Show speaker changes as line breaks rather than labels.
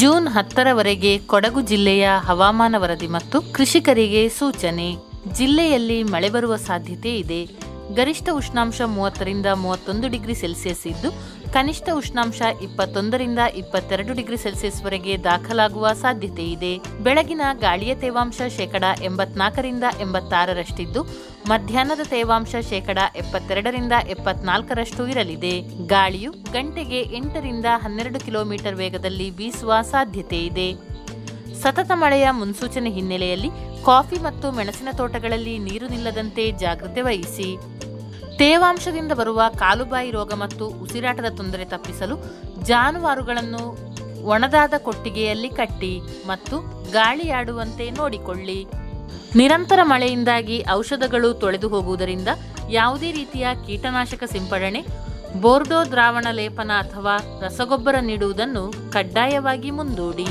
June 10ರವರೆಗೆ Kodagu ಜಿಲ್ಲೆಯ ಹವಾಮಾನ ವರದಿ ಮತ್ತು ಕೃಷಿಕರಿಗೆ ಸೂಚನೆ. ಜಿಲ್ಲೆಯಲ್ಲಿ ಮಳೆ ಬರುವ ಸಾಧ್ಯತೆ ಇದೆ. ಗರಿಷ್ಠ ಉಷ್ಣಾಂಶ 30ರಿಂದ 31 ಡಿಗ್ರಿ ಸೆಲ್ಸಿಯಸ್ ಇದ್ದು, ಕನಿಷ್ಠ ಉಷ್ಣಾಂಶ 21ರಿಂದ 22 ಡಿಗ್ರಿ ಸೆಲ್ಸಿಯಸ್ ವರೆಗೆ ದಾಖಲಾಗುವ ಸಾಧ್ಯತೆ ಇದೆ. ಬೆಳಗಿನ ಗಾಳಿಯ ತೇವಾಂಶ 84ರಿಂದ 86ರಷ್ಟಿದ್ದು, ಮಧ್ಯಾಹ್ನದ ತೇವಾಂಶ 72ರಿಂದ 74ರಷ್ಟು ಇರಲಿದೆ. ಗಾಳಿಯು ಗಂಟೆಗೆ 8ರಿಂದ 12 ಕಿಲೋಮೀಟರ್ ವೇಗದಲ್ಲಿ ಬೀಸುವ ಸಾಧ್ಯತೆ ಇದೆ. ಸತತ ಮಳೆಯ ಮುನ್ಸೂಚನೆ ಹಿನ್ನೆಲೆಯಲ್ಲಿ ಕಾಫಿ ಮತ್ತು ಮೆಣಸಿನ ತೋಟಗಳಲ್ಲಿ ನೀರು ನಿಲ್ಲದಂತೆ ಜಾಗ್ರತೆ ವಹಿಸಿ. ತೇವಾಂಶದಿಂದ ಬರುವ ಕಾಲುಬಾಯಿ ರೋಗ ಮತ್ತು ಉಸಿರಾಟದ ತೊಂದರೆ ತಪ್ಪಿಸಲು ಜಾನುವಾರುಗಳನ್ನು ಒಣದಾದ ಕೊಟ್ಟಿಗೆಯಲ್ಲಿ ಕಟ್ಟಿ ಮತ್ತು ಗಾಳಿಯಾಡುವಂತೆ ನೋಡಿಕೊಳ್ಳಿ. ನಿರಂತರ ಮಳೆಯಿಂದಾಗಿ ಔಷಧಗಳು ತೊಳೆದು ಹೋಗುವುದರಿಂದ ಯಾವುದೇ ರೀತಿಯ ಕೀಟನಾಶಕ ಸಿಂಪಡಣೆ, ಬೋರ್ಡೋ ದ್ರಾವಣ ಲೇಪನ ಅಥವಾ ರಸಗೊಬ್ಬರ ನೀಡುವುದನ್ನು ಕಡ್ಡಾಯವಾಗಿ ಮುಂದೂಡಿ.